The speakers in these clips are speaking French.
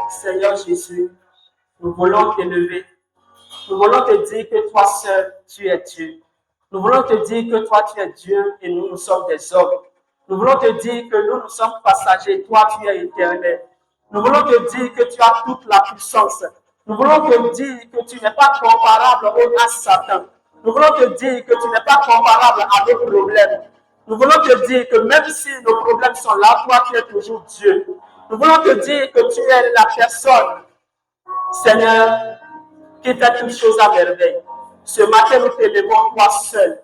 Seigneur Jésus, nous voulons t'élever. Nous voulons te dire que toi seul, tu es Dieu. Nous voulons te dire que toi, tu es Dieu et nous, nous sommes des hommes. Nous voulons te dire que nous, nous sommes passagers. Toi, tu es éternel. Nous voulons te dire que tu as toute la puissance. Nous voulons te dire que tu n'es pas comparable à Satan. Nous voulons te dire que tu n'es pas comparable à nos problèmes. Nous voulons te dire que même si nos problèmes sont là, toi, tu es toujours Dieu. Nous voulons te dire que tu es la personne, Seigneur, qui fait toutes choses à merveille. Ce matin, nous t'élevons toi seul.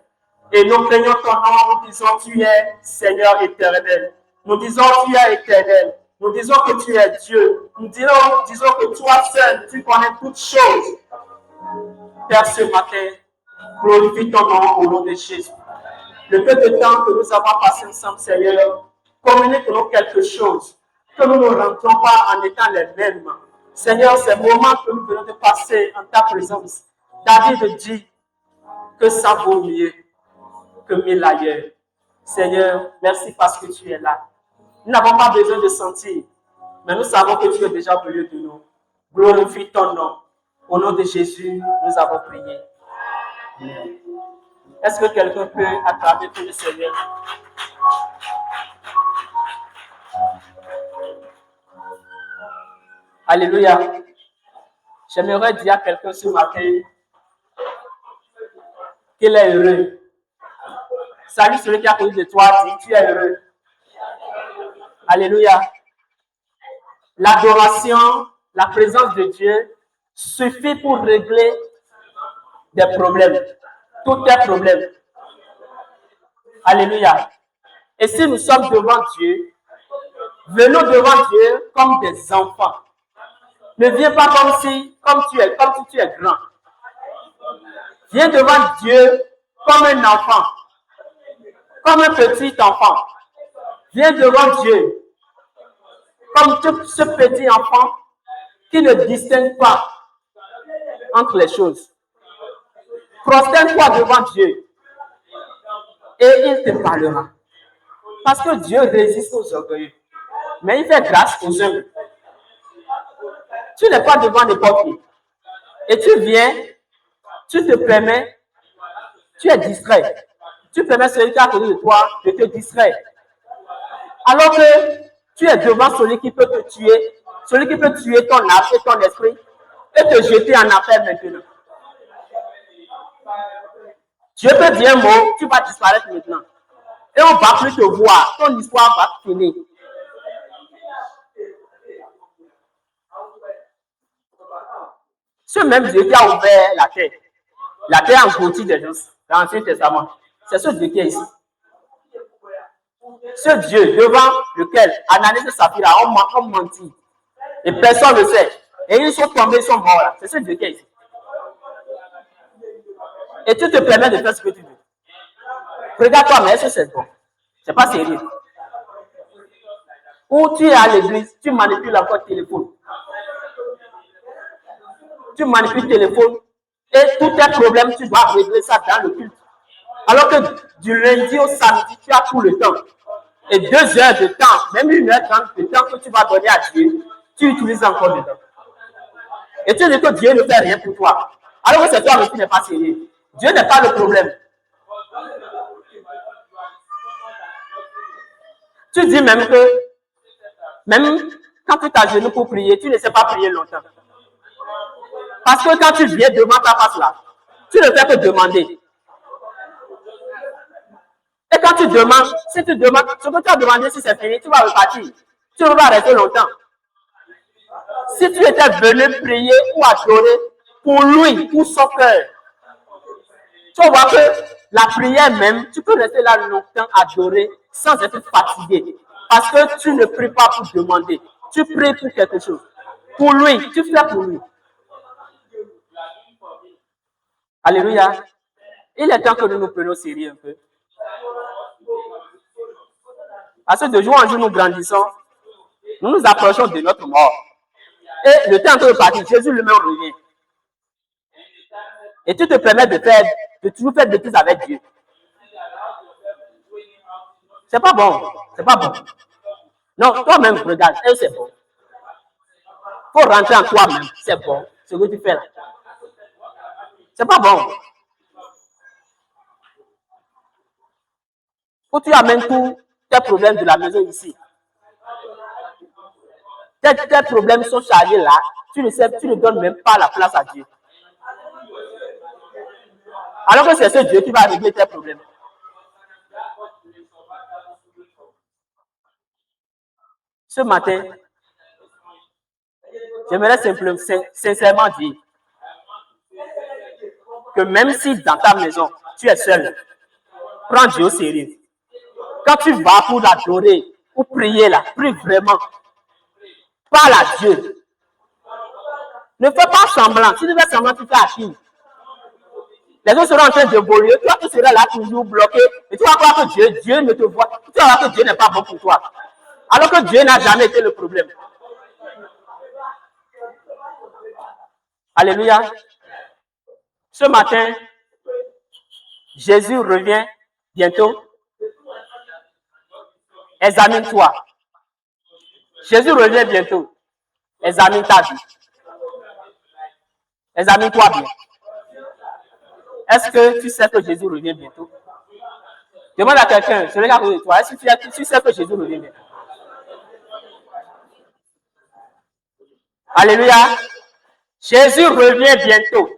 Et nous craignons ton nom, nous disons tu es Seigneur éternel. Nous disons tu es éternel. Nous disons que tu es Dieu. Nous disons que toi seul, tu connais toutes choses. Père, ce matin, glorifie ton nom au nom de Jésus. Le peu de temps que nous avons passé ensemble, Seigneur, communique-nous quelque chose. Que nous ne rentrons pas en étant les mêmes. Seigneur, c'est le moment que nous venons de passer en ta présence. David dit que ça vaut mieux que 1000 ailleurs. Seigneur, merci parce que tu es là. Nous n'avons pas besoin de sentir, mais nous savons que tu es déjà au milieu de nous. Glorifie ton nom. Au nom de Jésus, nous avons prié. Amen. Est-ce que quelqu'un peut acclamer pour le Seigneur? Alléluia. J'aimerais dire à quelqu'un ce matin qu'il est heureux. Salut celui qui a connu de toi, dit tu es heureux. Alléluia. L'adoration, la présence de Dieu suffit pour régler des problèmes. Tous tes problèmes. Alléluia. Et si nous sommes devant Dieu, venons devant Dieu comme des enfants. Ne viens pas comme si tu es grand. Viens devant Dieu comme un enfant, comme un petit enfant. Viens devant Dieu comme ce petit enfant qui ne distingue pas entre les choses. Prosterne-toi devant Dieu et il te parlera. Parce que Dieu résiste aux orgueilleux, mais il fait grâce aux humbles. Tu n'es pas devant n'importe qui. Et tu viens, tu te permets, tu es distrait. Tu permets celui qui est à côté de toi de te distraire. Alors que tu es devant celui qui peut te tuer, celui qui peut tuer ton âme et ton esprit et te jeter en enfer maintenant. Dieu peut dire un mot, tu vas disparaître maintenant. Et on ne va plus te voir, ton histoire va finir. Ce même Dieu qui a ouvert la terre engloutie des gens dans l'Ancien Testament, c'est ce Dieu qui est ici. Ce Dieu devant lequel Ananias et Saphira ont menti. Et personne ne le sait. Et ils sont tombés, ils sont morts là. C'est ce Dieu qui est ici. Et tu te permets de faire ce que tu veux. Regarde-toi, mais est-ce que c'est bon? C'est pas sérieux. Ou tu es à l'église, tu manipules encore le téléphone. Tu manipules le téléphone et tous tes problèmes, tu dois régler ça dans le culte. Alors que du lundi au samedi, tu as tout le temps. Et 2 heures de temps, même 1h30 de temps que tu vas donner à Dieu, tu utilises encore dedans. Et tu dis que Dieu ne fait rien pour toi. Alors que c'est toi qui n'es pas sérieux. Dieu n'est pas le problème. Tu dis même que, même quand tu t'agenouilles pour prier, tu ne sais pas prier longtemps. Parce que quand tu viens devant ta face là, tu ne fais que demander. Et quand tu demandes, si tu demandes, ce que tu as demandé, si c'est fini, tu vas repartir. Tu ne vas pas rester longtemps. Si tu étais venu prier ou adorer pour lui, pour son cœur, tu vas voir que la prière même, tu peux rester là longtemps adorer sans être fatigué. Parce que tu ne pries pas pour demander. Tu pries pour quelque chose. Pour lui, tu fais pour lui. Alléluia. Il est temps que nous nous prenions au sérieux un peu. Parce que de jour en jour, nous grandissons, nous nous approchons de notre mort. Et le temps de partir, Jésus lui-même revient. Et tu te permets de toujours faire des bêtises avec Dieu. C'est pas bon. C'est pas bon. Non, toi-même, regarde, et c'est bon. faut rentrer en toi-même. C'est bon. Ce que tu fais là. C'est pas bon. Faut que tu amènes tous tes problèmes de la maison ici. Tes problèmes sont chargés là. Tu ne donnes même pas la place à Dieu. Alors que c'est ce Dieu qui va régler tes problèmes. Ce matin, j'aimerais simplement, sincèrement dire que même si dans ta maison, tu es seul, prends Dieu au sérieux. Quand tu vas pour l'adorer, pour prier là, prie vraiment. Parle à Dieu. Ne fais pas semblant. Si tu fais semblant, tu fais à qui? Les autres seront en train de voler. Toi, tu seras là toujours bloqué. Et tu vas croire que Dieu ne te voit. Tu vas voir que Dieu n'est pas bon pour toi. Alors que Dieu n'a jamais été le problème. Alléluia. Ce matin, Jésus revient bientôt. Examine-toi. Jésus revient bientôt. Examine ta vie. Examine-toi bien. Est-ce que tu sais que Jésus revient bientôt? Demande à quelqu'un, celui qui est à côté de toi, est-ce que tu sais que Jésus revient bientôt? Alléluia. Jésus revient bientôt.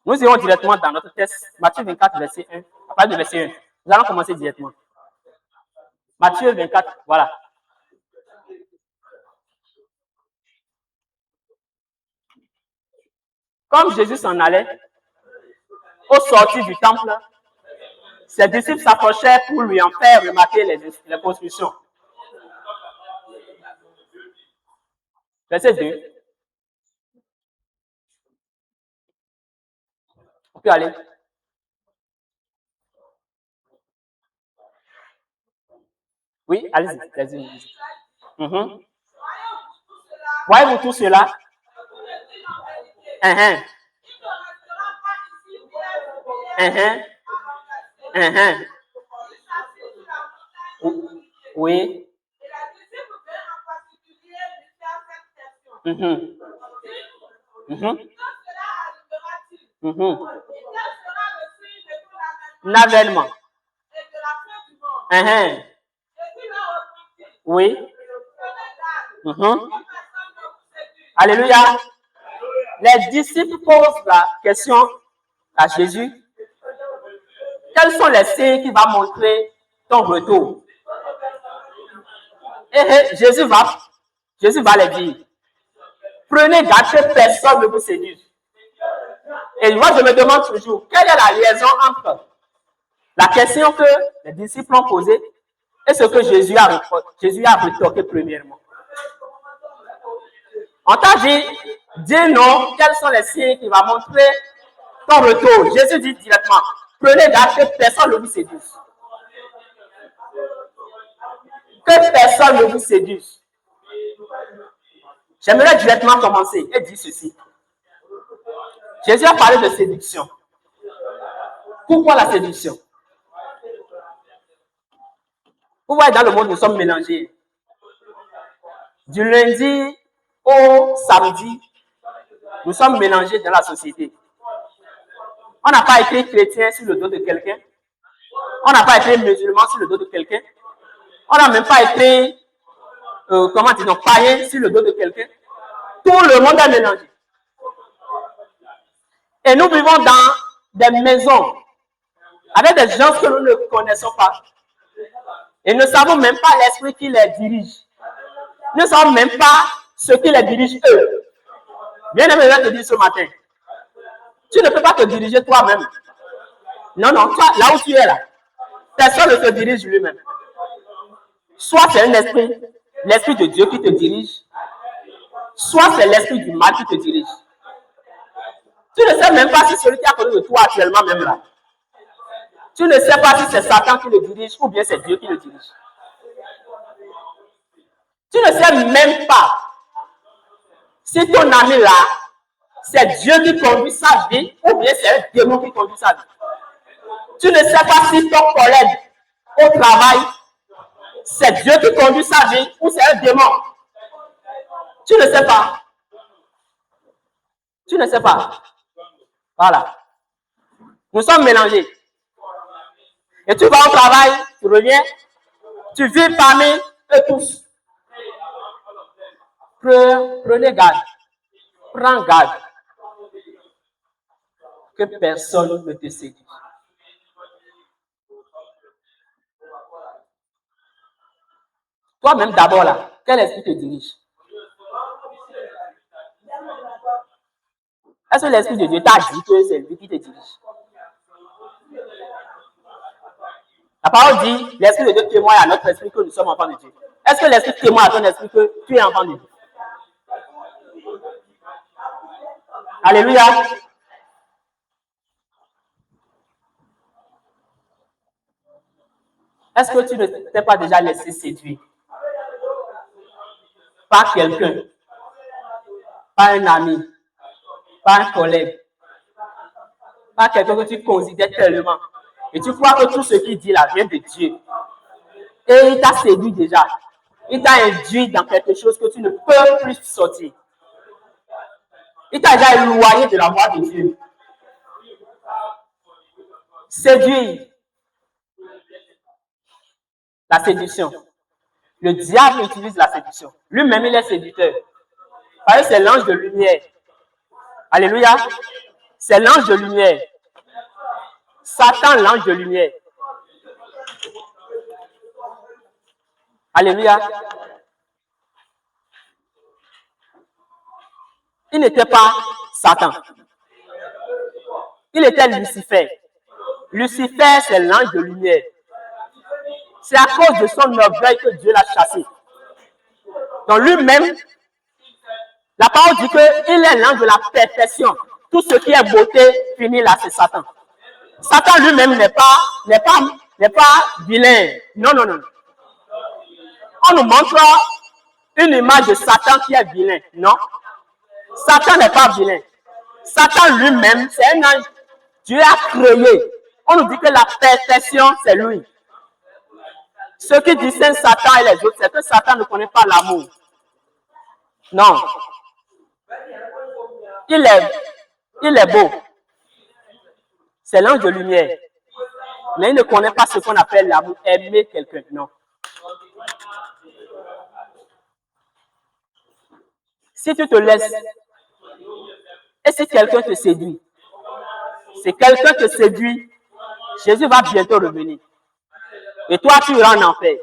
Nous irons directement dans notre texte, Matthieu 24, verset 1. À partir du verset 1, nous allons commencer directement. Matthieu 24, voilà. Comme Jésus s'en allait, au sortir du temple, ses disciples s'approchèrent pour lui en faire remarquer les constructions. Verset 2. On peut aller. Oui, allez-y. Voyez-vous tout cela? Oui. L'avènement. Oui. Alléluia. Les disciples posent la question à Jésus. Quels sont les signes qui vont montrer ton retour? Et Jésus va les dire. Prenez garde que personne ne vous séduise. Et moi, je me demande toujours, quelle est la liaison entre la question que les disciples ont posée et ce que Jésus a rétorqué premièrement. On t'a dit, dis non, quels sont les signes qui vont montrer ton retour? Jésus dit directement, prenez garde que personne ne vous séduise. Que personne ne vous séduise. J'aimerais directement commencer et dire ceci. Jésus a parlé de séduction. Pourquoi la séduction? Vous voyez, dans le monde, nous sommes mélangés. Du lundi au samedi, nous sommes mélangés dans la société. On n'a pas été chrétien sur le dos de quelqu'un. On n'a pas été musulman sur le dos de quelqu'un. On n'a même pas été, païen sur le dos de quelqu'un. Tout le monde est mélangé. Et nous vivons dans des maisons avec des gens que nous ne connaissons pas. Et ne savons même pas l'esprit qui les dirige. Nous ne savons même pas ce qui les dirige eux. Bien aimé, je vais te dire ce matin. Tu ne peux pas te diriger toi-même. Non, toi, là où tu es là, personne ne te dirige lui-même. Soit c'est un esprit, l'esprit de Dieu qui te dirige, soit c'est l'esprit du mal qui te dirige. Tu ne sais même pas si celui qui est à côté de toi actuellement même là. Tu ne sais pas si c'est Satan qui le dirige ou bien c'est Dieu qui le dirige. Tu ne sais même pas si ton ami là, c'est Dieu qui conduit sa vie ou bien c'est un démon qui conduit sa vie. Tu ne sais pas si ton collègue au travail, c'est Dieu qui conduit sa vie ou c'est un démon? Tu ne sais pas. Tu ne sais pas. Voilà. Nous sommes mélangés. Et tu vas au travail, tu reviens, tu vis parmi eux tous. Prenez garde. Prends garde. Que personne ne te séduise. Toi-même d'abord là, quel esprit te dirige? Est-ce que l'esprit de Dieu t'a dit que c'est lui qui te dirige? La parole dit, l'esprit de Dieu témoigne à notre esprit que nous sommes enfants de Dieu. Est-ce que l'esprit témoigne à ton esprit que tu es enfant de Dieu? Alléluia. Est-ce que tu ne t'es pas déjà laissé séduire par quelqu'un, par un ami, par un collègue, par quelqu'un que tu considères tellement, et tu crois que tout ce qu'il dit là vient de Dieu, et il t'a séduit déjà, il t'a induit dans quelque chose que tu ne peux plus sortir, il t'a déjà éloigné de la voie de Dieu. Séduire, la séduction. Le diable utilise la séduction. Lui-même, il est séducteur. Parce que c'est l'ange de lumière. Alléluia. C'est l'ange de lumière. Satan, l'ange de lumière. Alléluia. Il n'était pas Satan. Il était Lucifer. Lucifer, c'est l'ange de lumière. C'est à cause de son orgueil que Dieu l'a chassé. Donc lui-même, la parole dit qu'il est l'ange de la perfection. Tout ce qui est beauté finit là, c'est Satan. Satan lui-même n'est pas vilain. Non, non, non. On nous montre une image de Satan qui est vilain. Non. Satan n'est pas vilain. Satan lui-même, c'est un ange. Dieu a créé. On nous dit que la perfection, c'est lui. Ce qui distingue Satan et les autres, c'est que Satan ne connaît pas l'amour. Non. Il est beau. C'est l'ange de lumière. Mais il ne connaît pas ce qu'on appelle l'amour, aimer quelqu'un. Non. Si tu te laisses, et si quelqu'un te séduit, si quelqu'un te séduit, Jésus va bientôt revenir. Et toi, tu iras en enfer.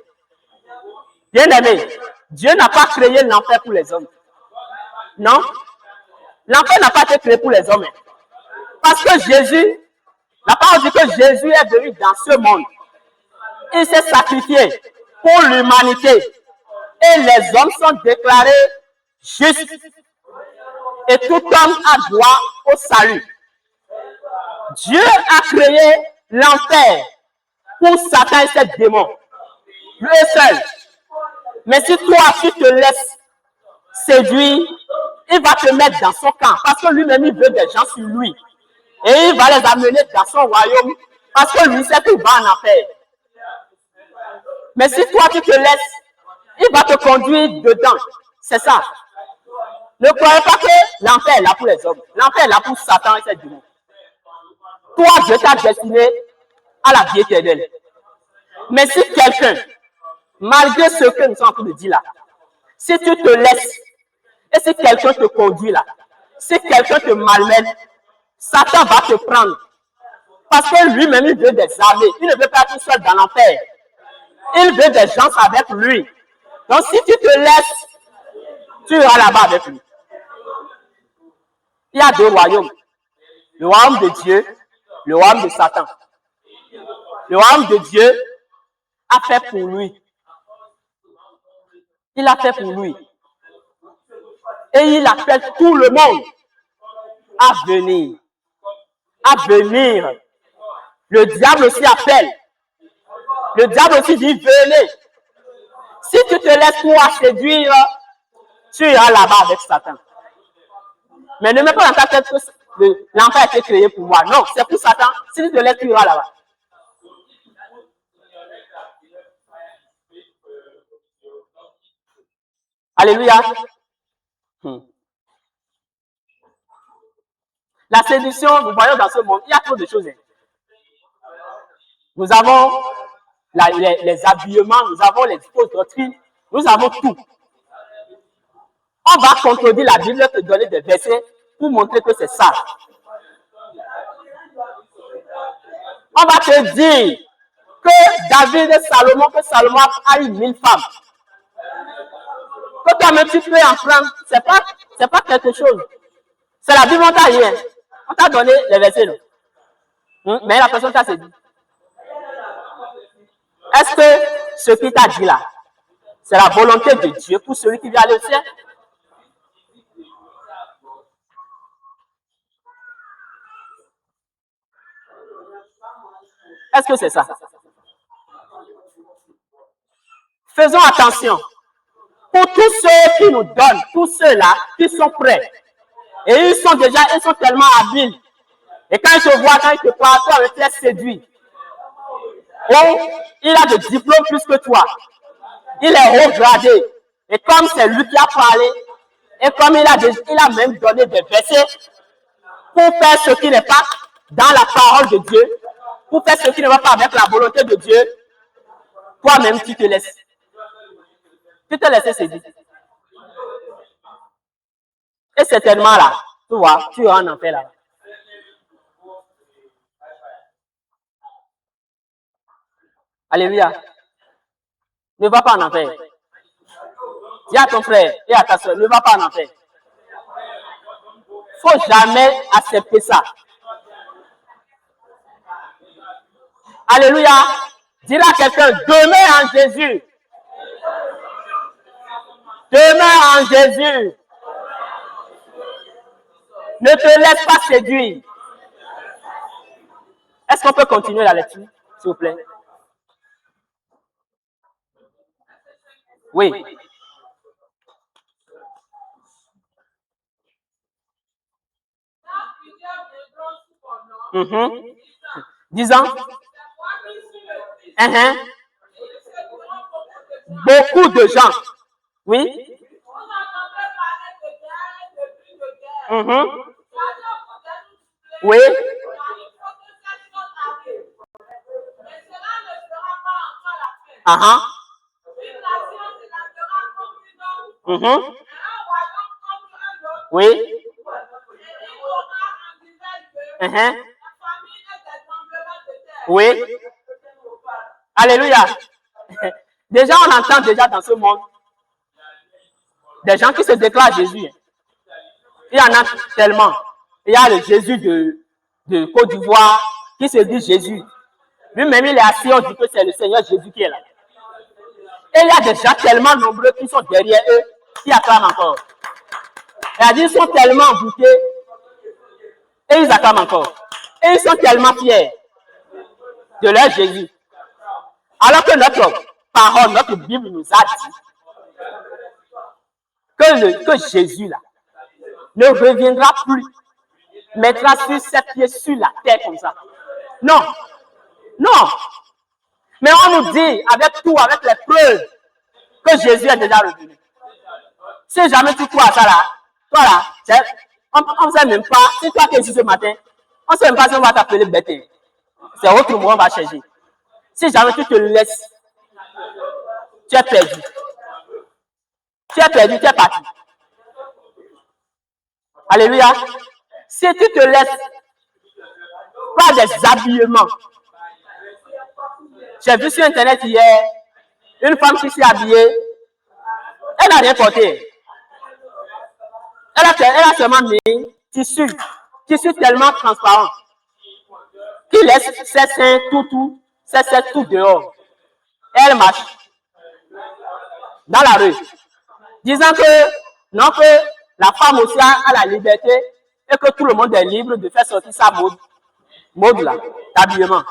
Bien aimé, Dieu n'a pas créé l'enfer pour les hommes. Non. L'enfer n'a pas été créé pour les hommes. Parce que Jésus, la parole dit que Jésus est venu dans ce monde. Il s'est sacrifié pour l'humanité. Et les hommes sont déclarés justes. Et tout homme a droit au salut. Dieu a créé l'enfer pour Satan et ses démons. Lui seul. Mais si toi, tu te laisses séduire, il va te mettre dans son camp. Parce que lui-même, il veut des gens sur lui. Et il va les amener dans son royaume. Parce que lui sait qu'il va en enfer. Mais si toi, tu te laisses, il va te conduire dedans. C'est ça. Ne croyez pas que l'enfer est là pour les hommes. L'enfer est là pour Satan et ses démons. Toi, Dieu t'a destiné à la vie éternelle. Mais si quelqu'un, malgré ce que nous sommes en train de dire là, si tu te laisses, et si quelqu'un te conduit là, si quelqu'un te malmène, Satan va te prendre. Parce que lui-même, il veut des armées. Il ne veut pas être seul dans l'enfer. Il veut des gens avec lui. Donc, si tu te laisses, tu iras là-bas avec lui. Il y a deux royaumes. Le royaume de Dieu, le royaume de Satan. Le royaume de Dieu a fait pour lui. Il a fait pour lui. Et il appelle tout le monde à venir. À venir. Le diable aussi appelle. Le diable aussi dit venez. Si tu te laisses toi séduire, tu iras là-bas avec Satan. Mais ne mets pas dans ta tête que l'enfer a été créé pour moi. Non, c'est pour Satan. Si tu te laisses, tu iras là-bas. Alléluia. La séduction, nous voyons dans ce monde, il y a trop de choses. Nous avons les habillements, nous avons les fausses doctrines, nous avons tout. On va contredire la Bible, te donner des versets pour montrer que c'est ça. On va te dire que David et Salomon, a eu 1000 femmes. Que toi-même tu peux en prendre, c'est pas quelque chose. C'est la Bible, on t'a rien. On t'a donné les versets. Mais la personne t'a dit. Est-ce que ce qu'il t'a dit là, c'est la volonté de Dieu pour celui qui vient aller au ciel? Est-ce que c'est ça? Faisons attention. Pour tous ceux qui nous donnent, tous ceux-là qui sont prêts, et ils sont tellement habiles. Et quand ils te voient, quand ils te parlent, toi, tu es séduit. Oh, il a des diplômes plus que toi. Il est haut gradé. Et comme c'est lui qui a parlé, et comme il a même donné des versets pour faire ce qui n'est pas dans la parole de Dieu, pour faire ce qui ne va pas avec la volonté de Dieu, toi-même, tu te laisses. Tu te laisses séduire. Et certainement là, tu vois, tu es en enfer là. Alléluia. Ne va pas en enfer. Dis à ton frère et à ta soeur, ne va pas en enfer. Il ne faut jamais accepter ça. Alléluia. Dis à quelqu'un, demeure en Jésus. Demeure en Jésus. Ne te laisse pas séduire. Est-ce qu'on peut continuer la lecture, s'il vous plaît? Oui. Disant. Beaucoup de gens. Oui. Oui. Oui. Oui. Alléluia. Déjà, on entend déjà dans ce monde des gens qui se déclarent Jésus. Il y en a tellement. Il y a le Jésus de Côte d'Ivoire qui se dit Jésus. Lui-même, il est assis, on dit que c'est le Seigneur Jésus qui est là. Et il y a des gens tellement nombreux qui sont derrière eux, qui acclament encore. C'est-à-dire, ils sont tellement emboutés et ils acclament encore. Et ils sont tellement fiers de leur Jésus. Alors que notre parole, notre Bible nous a dit que Jésus, là, ne reviendra plus, mettra sur ses pieds sur la terre comme ça. Non. Non. Mais on nous dit, avec tout, avec les preuves, que Jésus est déjà revenu. Si jamais tu crois à ça là, toi là, on ne sait même pas, si toi qui es ici ce matin, on ne sait même pas si on va t'appeler bête. C'est autre mot, on va chercher. Si jamais tu te laisses, tu es perdu. Tu es perdu, tu es parti. Alléluia. Si tu te laisses par des habillements, j'ai vu sur Internet hier une femme qui s'est habillée, elle n'a rien porté. Elle a seulement mis tissu tellement transparent qui laisse ses seins tout dehors. Et elle marche dans la rue, disant que non, que la femme aussi a la liberté et que tout le monde est libre de faire sortir sa mode là, d'habillement,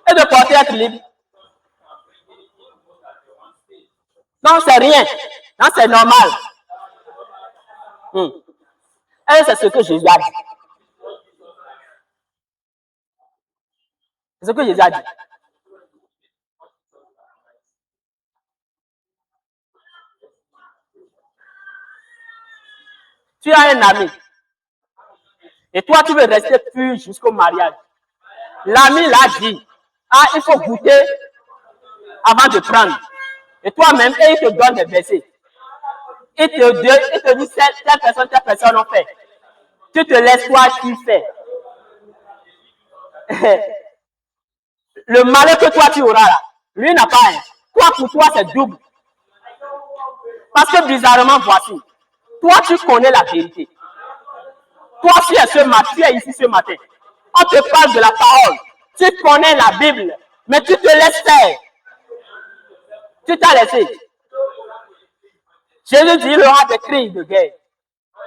et de porter être libre. Non, c'est rien. Non, c'est normal. Et c'est ce que Jésus a dit. C'est ce que Jésus a dit. Tu as un ami. Et toi, tu veux rester pur jusqu'au mariage. L'ami l'a dit, ah, il faut goûter avant de prendre. Et toi-même, il te donne des versets. Il te dit, telle personne ont fait. Tu te laisses, toi, tu fais. Le malheur que toi, tu auras là, lui n'a pas un. Toi, pour toi, c'est double. Parce que bizarrement, voici, toi, tu connais la vérité. Toi, tu es ici ce matin. On te parle de la parole. Tu connais la Bible, mais tu te laisses faire. Tu t'as laissé. Jésus dit, il y aura des cris de guerre.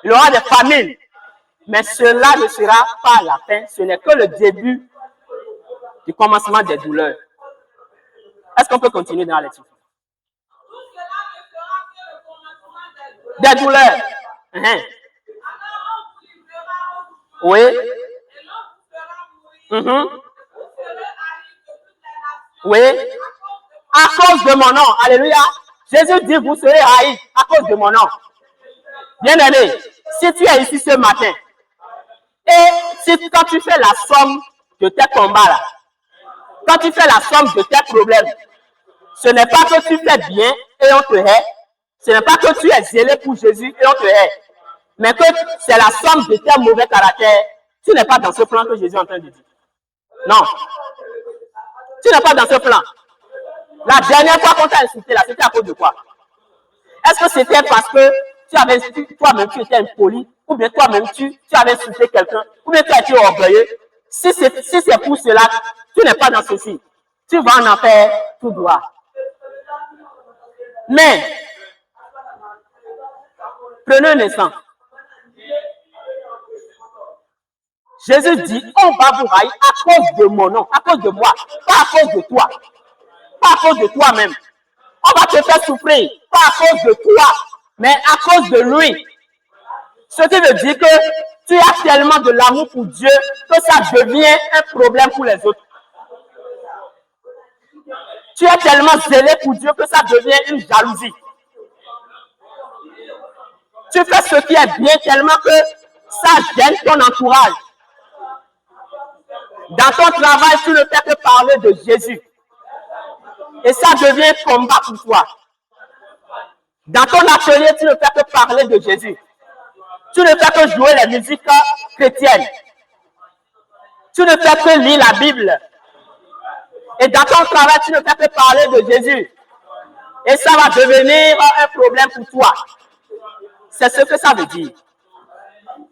Il y aura des famines. Mais cela ne sera pas la fin. Ce n'est que le début du commencement des douleurs. Est-ce qu'on peut continuer dans la lecture? Des douleurs. Oui. Oui. À cause de mon nom. Alléluia. Jésus dit, vous serez haïs à cause de mon nom. Bien-aimé, si tu es ici ce matin, et quand tu fais la somme de tes combats là, quand tu fais la somme de tes problèmes, ce n'est pas que tu fais bien et on te hait, ce n'est pas que tu es zélé pour Jésus et on te hait, mais que c'est la somme de tes mauvais caractères. Tu n'es pas dans ce plan que Jésus est en train de dire. Non. Tu n'es pas dans ce plan. La dernière fois qu'on t'a insulté là, c'était à cause de quoi? Est-ce que c'était parce que toi-même tu étais impoli, ou bien toi-même tu avais insulté quelqu'un, ou bien tu as été orgueilleux? Si c'est pour cela, tu n'es pas dans ceci. Tu vas en enfer tout droit. Mais, prenez un instant. Jésus dit, on va vous haïr à cause de mon nom, à cause de moi, pas à cause de toi, pas à cause de toi-même. On va te faire souffrir, pas à cause de toi, mais à cause de lui. Ce qui veut dire que tu as tellement de l'amour pour Dieu que ça devient un problème pour les autres. Tu es tellement zélé pour Dieu que ça devient une jalousie. Tu fais ce qui est bien tellement que ça gêne ton entourage. Dans ton travail, tu ne fais que parler de Jésus. Et ça devient un combat pour toi. Dans ton atelier, tu ne fais que parler de Jésus. Tu ne fais que jouer les musiques chrétiennes. Tu ne fais que lire la Bible. Et dans ton travail, tu ne fais que parler de Jésus. Et ça va devenir un problème pour toi. C'est ce que ça veut dire.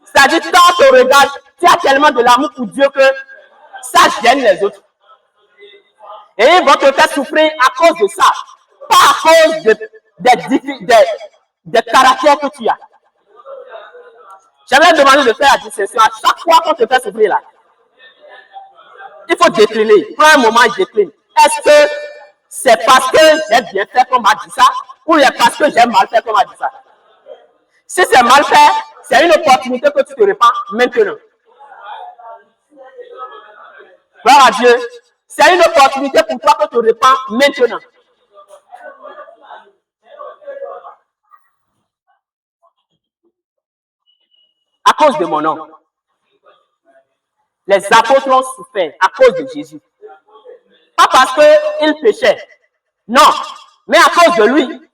C'est-à-dire, quand tu regardes, tu as tellement de l'amour pour Dieu que ça gêne les autres. Et ils vont te faire souffrir à cause de ça. Pas à cause des caractères que tu as. J'aimerais demander de faire la distinction. À chaque fois qu'on te fait souffrir là, il faut décliner. Prends un moment et décline. Est-ce que c'est parce que j'ai bien fait qu'on m'a dit ça, ou c'est parce que j'ai mal fait qu'on m'a dit ça? Si c'est mal fait, c'est une opportunité que tu te répands maintenant. Gloire à Dieu. C'est une opportunité pour toi que tu te répands maintenant. À cause de mon nom. Les apôtres ont souffert à cause de Jésus. Pas parce qu'ils péchaient. Non, mais à cause de lui.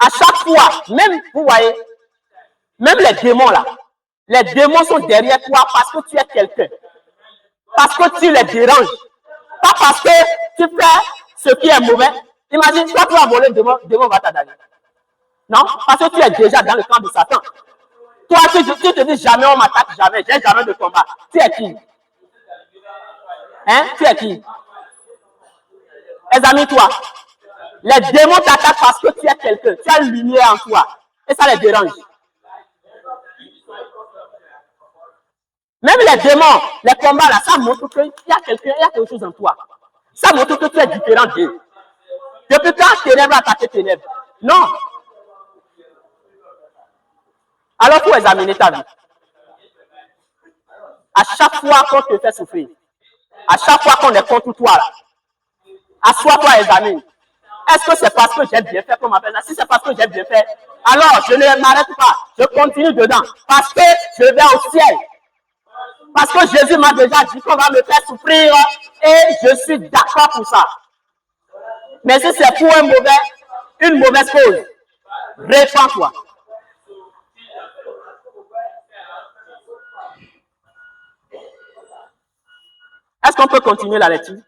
À chaque fois, même, vous voyez, même les démons là, les démons sont derrière toi parce que tu es quelqu'un. Parce que tu les déranges. Pas parce que tu fais ce qui est mauvais. Imagine, toi, tu vas voler, le démon va t'adapter. Non, parce que tu es déjà dans le camp de Satan. Toi, tu te dis jamais on m'attaque, jamais, j'ai jamais de combat. Tu es qui? Hein? Tu es qui? Examine-toi. Les démons t'attaquent parce que tu es quelqu'un. Tu as une lumière en toi. Et ça les dérange. Même les démons, les combats là, ça montre qu'il y a quelque chose en toi. Ça montre que tu es différent d'eux. Depuis quand ténèbres attaquent ténèbres? Non. Alors, il faut examiner ta vie. À chaque fois qu'on te fait souffrir, à chaque fois qu'on est contre toi, là, assois-toi et examine. Est-ce que c'est parce que j'ai bien fait qu'on m'appelle ça? Si c'est parce que j'ai bien fait, alors je ne m'arrête pas. Je continue dedans. Parce que je vais au ciel. Parce que Jésus m'a déjà dit qu'on va me faire souffrir et je suis d'accord pour ça. Mais si c'est pour une mauvaise cause, répands-toi. Est-ce qu'on peut continuer la lecture?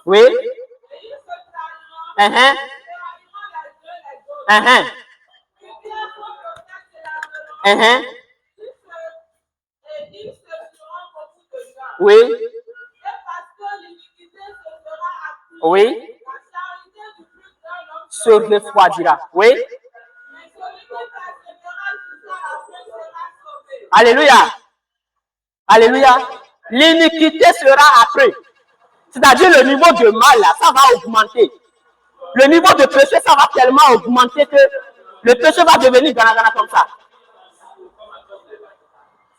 Oui. Oui. Oui. Se refroidira. Oui. Alléluia. Alléluia. L'iniquité sera après. C'est-à-dire le niveau de mal, là, ça va augmenter. Le niveau de péché, ça va tellement augmenter que le péché va devenir gana comme ça.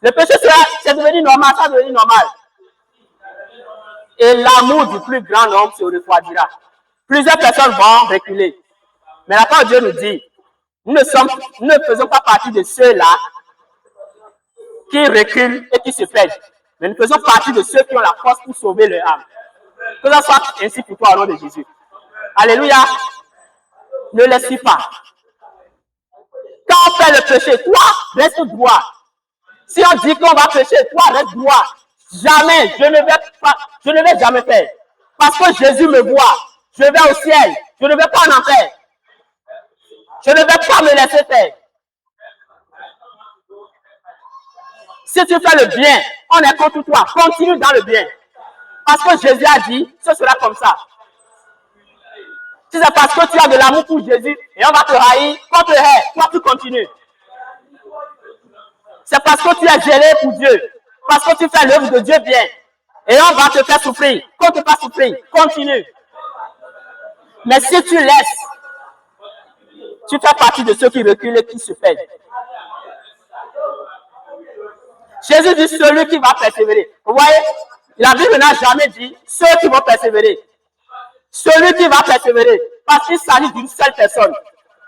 Le péché, c'est devenu normal, ça va devenir normal. Et l'amour du plus grand homme se refroidira. Plusieurs personnes vont reculer. Mais la parole de Dieu nous dit, nous ne faisons pas partie de ceux-là qui reculent et qui se perdent. Mais nous faisons partie de ceux qui ont la force pour sauver leur âme. Que ça soit ainsi pour toi au nom de Jésus. Alléluia. Ne laisse pas. Quand on fait le péché, toi, reste droit. Si on dit qu'on va pécher, toi, reste droit. Jamais, je ne vais jamais faire. Parce que Jésus me voit. Je vais au ciel. Je ne vais pas en enfer. Je ne vais pas me laisser faire. Si tu fais le bien, on est contre toi. Continue dans le bien. Parce que Jésus a dit, ce sera comme ça. Si c'est parce que tu as de l'amour pour Jésus et on va te haïr, qu'on te hait, toi tu continues. C'est parce que tu es gêné pour Dieu. Parce que tu fais l'œuvre de Dieu bien. Et on va te faire souffrir. Qu'on ne te fasse souffrir. Continue. Mais si tu laisses, tu fais partie de ceux qui reculent et qui se perdent. Jésus dit celui qui va persévérer. Vous voyez, la Bible n'a jamais dit ceux qui vont persévérer. Celui qui va persévérer. Parce qu'il s'agit d'une seule personne.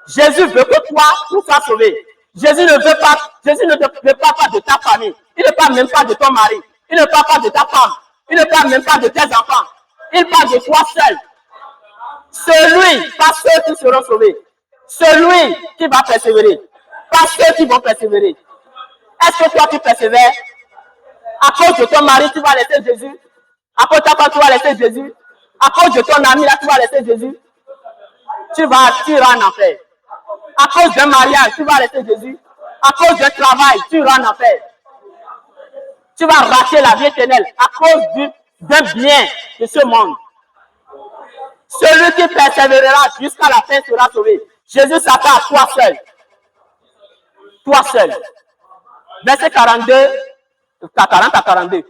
Jésus veut que toi, tu sois sauvé. Jésus ne veut pas, Jésus ne te parle pas de ta famille. Il ne parle même pas de ton mari. Il ne parle pas de ta femme. Il ne parle même pas de tes enfants. Il parle de toi seul. Celui, pas ceux qui seront sauvés. Celui qui va persévérer. Pas ceux qui vont persévérer. Est-ce que toi tu persévères? À cause de ton mari, tu vas laisser Jésus. À cause de ta femme, tu vas laisser Jésus. À cause de ton ami, là, tu vas laisser Jésus. Tu iras en enfer. À cause d'un mariage, tu vas laisser Jésus. À cause d'un travail, tu iras en enfer. Tu vas rater la vie éternelle à cause d'un bien de ce monde. Celui qui persévérera jusqu'à la fin sera sauvé. Jésus s'attend à toi seul. Toi seul. Verset 42, 40 à 42.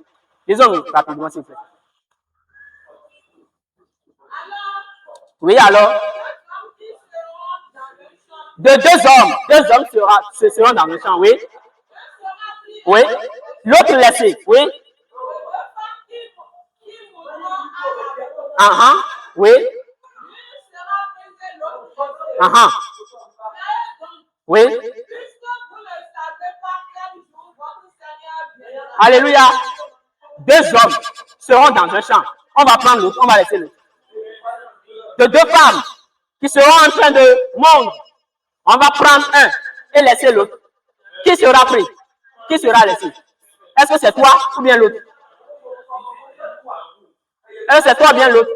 Disons rapidement, s'il vous plaît. Oui, alors. De deux hommes seront dans le champ, oui. Oui. L'autre laissé, oui. Oui. Oui. Alléluia. Deux hommes seront dans un champ. On va prendre l'autre, on va laisser l'autre. De deux femmes qui seront en train de mordre. On va prendre un et laisser l'autre. Qui sera pris? Qui sera laissé? Est-ce que c'est toi ou bien l'autre? Est-ce que c'est toi ou bien l'autre?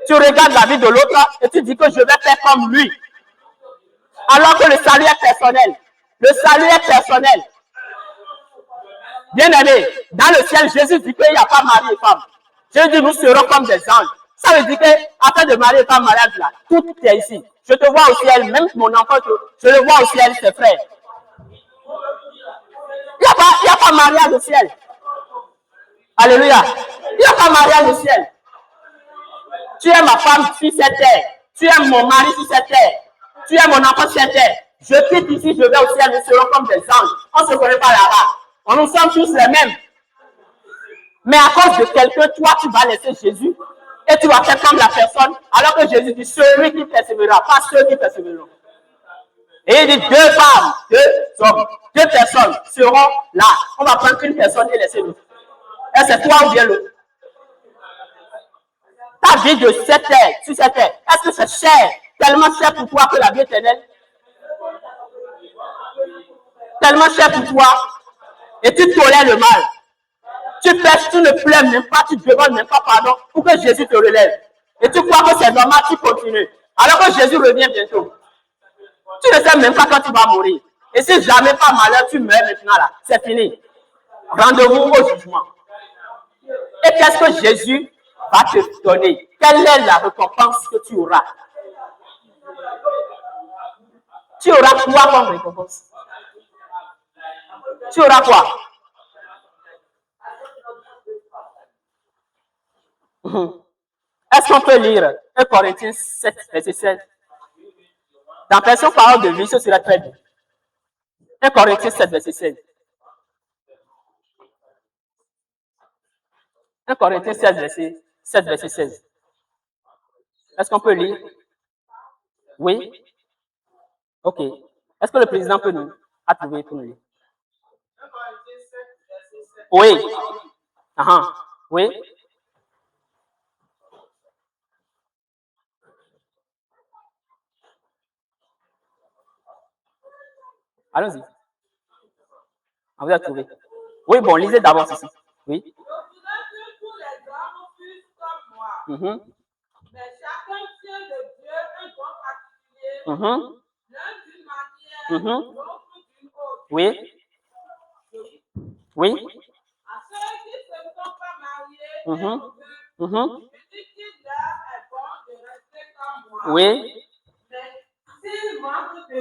Tu regardes la vie de l'autre et tu dis que je vais faire comme lui. Alors que le salut est personnel. Le salut est personnel. Bien aimé, dans le ciel, Jésus dit qu'il n'y a pas mari et femme. Jésus dit nous serons comme des anges. Ça veut dire qu'afin de marier et femme mariage là, tout est ici. Je te vois au ciel, même mon enfant, je le vois au ciel, ses frères. Il n'y a pas mariage au ciel. Alléluia. Il n'y a pas mariage au ciel. Tu es ma femme sur cette terre. Tu es mon mari sur cette terre. Tu es mon enfant sur cette terre. Je quitte ici, je vais au ciel, nous serons comme des anges. On ne se connaît pas là-bas. Nous sommes tous les mêmes. Mais à cause de quelqu'un, toi, tu vas laisser Jésus. Et tu vas faire comme la personne, alors que Jésus dit celui qui persévérera, pas ceux qui persévéreront. Et il dit 2 femmes, 2 hommes, 2 personnes seront là. On va prendre une personne et laisser l'autre. Et c'est toi ou bien l'autre. Ta vie de cette terre, sur cette terre, est-ce que c'est cher, tellement cher pour toi que la vie éternelle? Tellement cher pour toi, et tu tolères le mal. Tu pèches, tu ne pleures même pas, tu ne demandes même pas pardon pour que Jésus te relève. Et tu crois que c'est normal, tu continues. Alors que Jésus revient bientôt. Tu ne sais même pas quand tu vas mourir. Et si jamais par malheur tu meurs maintenant là, c'est fini. Rendez-vous au jugement. Et qu'est-ce que Jésus va te donner? Quelle est la récompense que tu auras? Tu auras quoi comme récompense? Tu auras quoi? Est-ce qu'on peut lire 1 Corinthiens 7, verset 16? Dans la version parole de vie, ce serait très bien. 1 Corinthiens 7, verset 16. 1 Corinthiens 7, verset 16. Est-ce qu'on peut lire? Oui? Ok. Est-ce que le président peut nous trouver pour nous lire? Oui. Oui. Allons-y. On vous a trouvé. Oui, bon, lisez d'abord ceci. Oui. Mais chacun tient de Dieu un don particulier, l'un d'une manière, l'autre d'une autre. Oui. Oui. À ceux qui ne sont pas mariés, je dis qu'il leur est bon de rester comme moi. Oui. Mais s'ils manquent de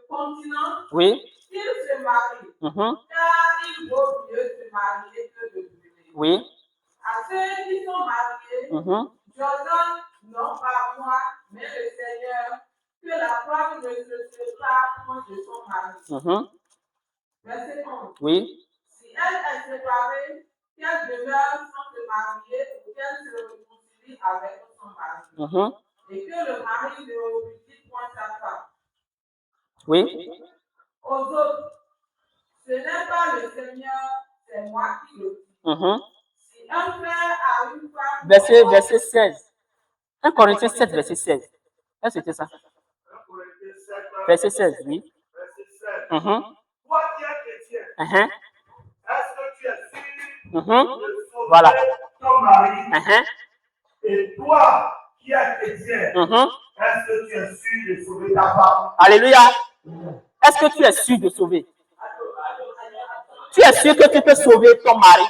continence, Oui. qu'ils se marient, car il vaut mieux se marier que de brûler. Oui. À ceux qui sont mariés, j'ordonne, non pas moi, mais le Seigneur, que la femme ne se sépare de son mari. Verset 11. Oui. Si elle est séparée, qu'elle demeure sans se marier ou qu'elle se réconcilie avec son mari. Et que le mari ne repudie point sa femme. Oui. Aux autres, ce n'est pas le Seigneur, c'est moi qui le dis. Si un frère a une femme... Verset 16. 1 Corinthiens 7, verset 16. Est-ce que c'était ça? Verset 16, oui. Verset 16. Toi qui es chrétien, est-ce que tu es sûr de sauver ton mari? Et toi qui es chrétien, est-ce que tu es sûr de sauver ta femme? Alléluia. Est-ce que tu es sûr de sauver? Tu es sûr que tu peux sauver ton mari?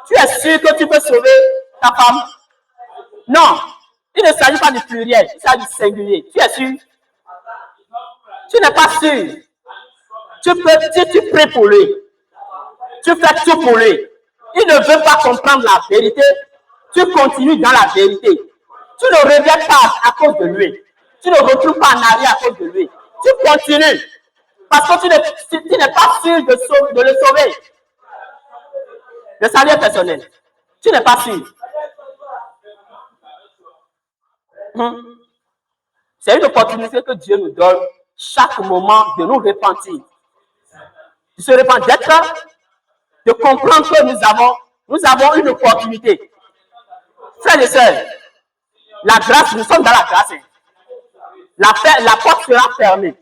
Tu es sûr que tu peux sauver ta femme? Non. Il ne s'agit pas du pluriel, il s'agit du singulier. Tu es sûr? Tu n'es pas sûr. Tu pries pour lui. Tu fais tout pour lui. Il ne veut pas comprendre la vérité. Tu continues dans la vérité. Tu ne reviens pas à cause de lui. Tu ne retournes pas en arrière à cause de lui. Tu continues. Parce que tu n'es pas sûr de le sauver. Le salut est personnel. Tu n'es pas sûr. C'est une opportunité que Dieu nous donne chaque moment de nous repentir. De se repentir, de comprendre que nous avons une opportunité. Frères et sœurs, la grâce, nous sommes dans la grâce. La porte sera fermée.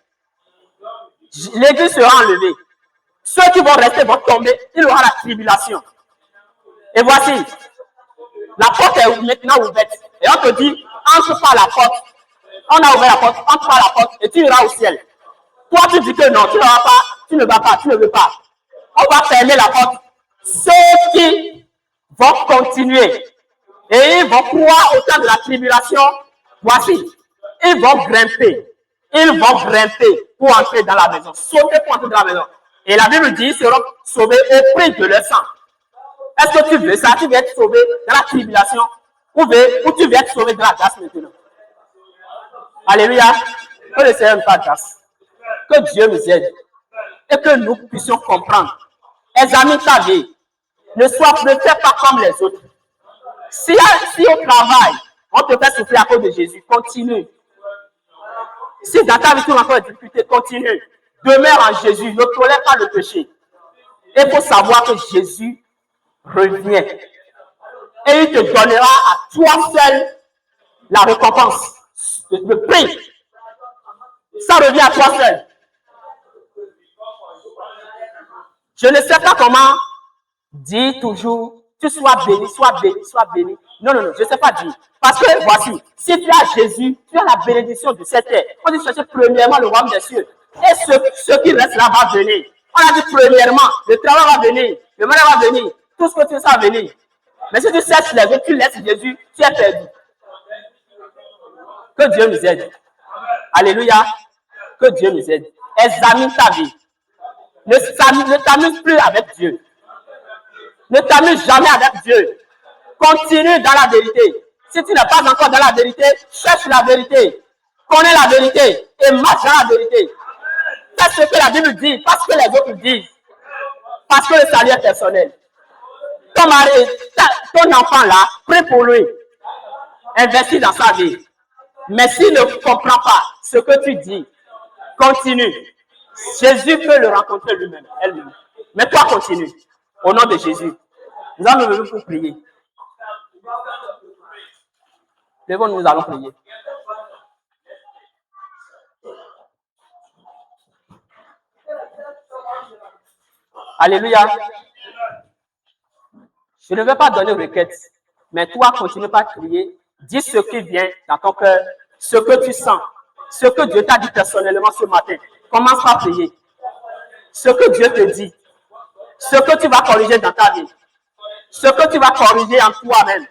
L'église sera enlevée. Ceux qui vont rester vont tomber. Il y aura la tribulation. Et voici, la porte est maintenant ouverte. Et on te dit, entre par la porte. On a ouvert la porte, entre par la porte et tu iras au ciel. Toi, tu dis que non, tu ne vas pas, tu ne vas pas, tu ne veux pas. On va fermer la porte. Ceux qui vont continuer et ils vont croire au temps de la tribulation, voici, ils vont grimper. Ils vont grimper pour entrer dans la maison. Sauter pour entrer dans la maison. Et la Bible dit, ils seront sauvés au prix de leur sang. Est-ce que tu veux ça? Tu veux être sauvé dans la tribulation ou tu veux être sauvé dans la grâce maintenant? Alléluia. Que le Seigneur nous fasse grâce. Que Dieu nous aide. Et que nous puissions comprendre. Examine ta vie. Ne fais pas comme les autres. Si au travail, on te fait souffrir à cause de Jésus, continue. Si dans ta vie, tu as encore des difficultés, continue. Demeure en Jésus, ne tolère pas le péché. Il faut savoir que Jésus revient. Et il te donnera à toi seul la récompense, le prix. Ça revient à toi seul. Je ne sais pas comment dire toujours, tu sois béni, sois béni, sois béni. Non, non, non, je ne sais pas dire. Parce que voici, si tu as Jésus, tu as la bénédiction de cette terre. On dit chercher premièrement le royaume des cieux. Et ce qui reste là va venir. On a dit premièrement, le travail va venir, le malheur va venir, tout ce que tu sais va venir. Mais si tu cherches les autres, tu laisses Jésus, tu es perdu. Que Dieu nous aide. Alléluia. Que Dieu nous aide. Examine ta vie. Ne t'amuse plus avec Dieu. Ne t'amuse jamais avec Dieu. Continue dans la vérité. Si tu n'es pas encore dans la vérité, cherche la vérité. Connais la vérité et marche dans la vérité. Fais ce que la Bible dit, pas ce que les autres disent. Parce que le salut est personnel. Ton mari, ton enfant là, prie pour lui. Investis dans sa vie. Mais s'il ne comprend pas ce que tu dis, continue. Jésus peut le rencontrer lui-même, elle-même. Mais toi, continue. Au nom de Jésus. Nous allons nous lever pour prier. Levons-nous, nous allons prier. Alléluia. Je ne vais pas donner requête, mais toi, continue pas à crier. Dis ce qui vient dans ton cœur, ce que tu sens, ce que Dieu t'a dit personnellement ce matin. Commence par prier. Ce que Dieu te dit, ce que tu vas corriger dans ta vie, ce que tu vas corriger en toi-même,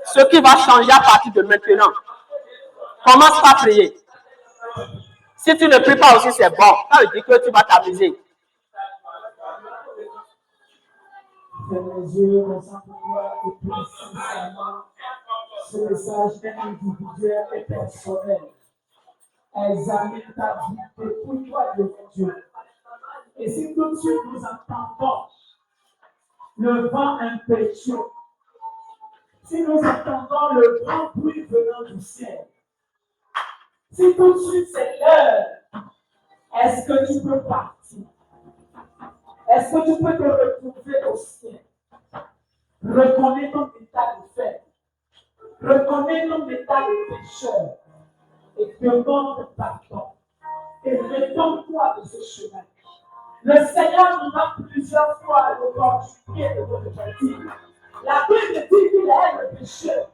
ce qui va changer à partir de maintenant. Commence par prier. Si tu ne pries pas aussi, c'est bon. Ça veut dire que tu vas t'amuser. Ferme les yeux, concentre-toi et prie sincèrement. Ce message est individuel et personnel. Examine ta vie, dépouille-toi devant Dieu. Et si tout de suite nous entendons le vent impétueux, si nous entendons le grand bruit venant du ciel, si tout de suite c'est l'heure, est-ce que tu peux partir? Est-ce que tu peux te retrouver au ciel? Reconnais ton état de fait. Reconnais ton état de pécheur. Et demande pardon. Et retourne-toi de ce chemin. Le Seigneur nous a plusieurs fois l'opportunité de nous repentir. La Bible dit qu'il aime le pécheur,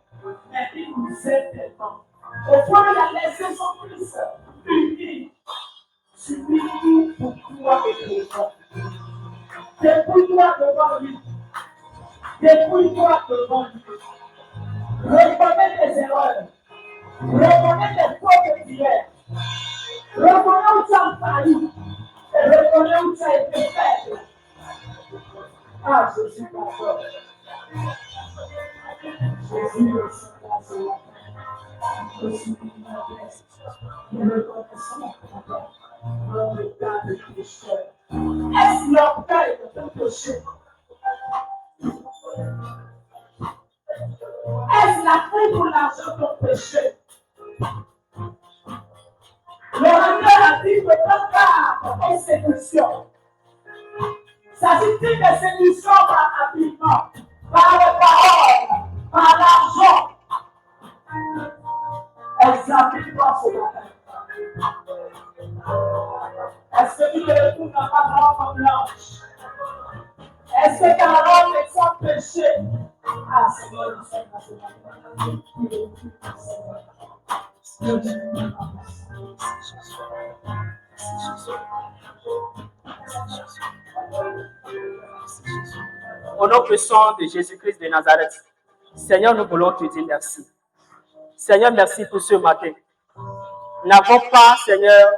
mais il nous aime tellement. Au point où il a laissé son fils unique, subir tout pour toi et pour moi. Dépouille-toi devant lui. Dépouille-toi devant lui. Reconnais tes erreurs. Reconnais tes fautes d'hier. Reconnais où tu as failli. Et reconnais où tu as été faible. Ah, je suis d'accord. Jésus le Saint-Lazare. Je suis l'adresse. Nous reconnaissons notre état de pécheur. Est-ce l'orgueil de ton péché? Est-ce la faute pour l'argent de ton péché? Le Seigneur a dit que ton cœur est séduction. Ça signifie des séductions par habillement, par les paroles, par l'argent. Examine-toi ce matin. Est-ce que tu te retrouves dans ta robe blanche? Est-ce que ta robe est sans péché? Ah, Seigneur, nous sommes dans ce matin. Au nom puissant de Jésus-Christ de Nazareth, Seigneur, nous voulons te dire merci. Seigneur, merci pour ce matin. Nous n'avons pas, Seigneur,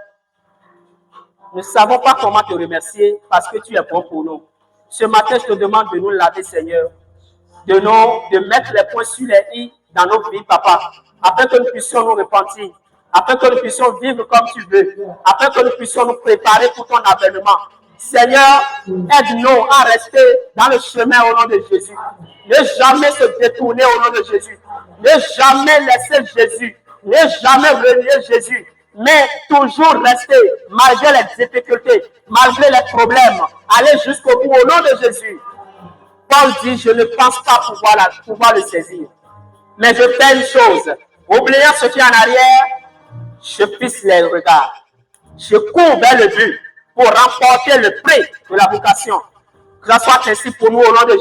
nous ne savons pas comment te remercier parce que tu es bon pour nous. Ce matin, je te demande de nous laver, Seigneur, de mettre les points sur les i dans nos vies, Papa, afin que nous puissions nous repentir, afin que nous puissions vivre comme tu veux, afin que nous puissions nous préparer pour ton avènement. Seigneur, aide-nous à rester dans le chemin au nom de Jésus. Ne jamais se détourner au nom de Jésus. Ne jamais laisser Jésus. Ne jamais renier Jésus. Mais toujours rester, malgré les difficultés, malgré les problèmes, aller jusqu'au bout au nom de Jésus. Paul dit, je ne pense pas pouvoir le saisir. Mais je fais une chose. Oubliant ce qui est en arrière, je fixe les regards. Je cours vers le but pour remporter le prix de la vocation. Que ça soit ainsi pour nous au nom de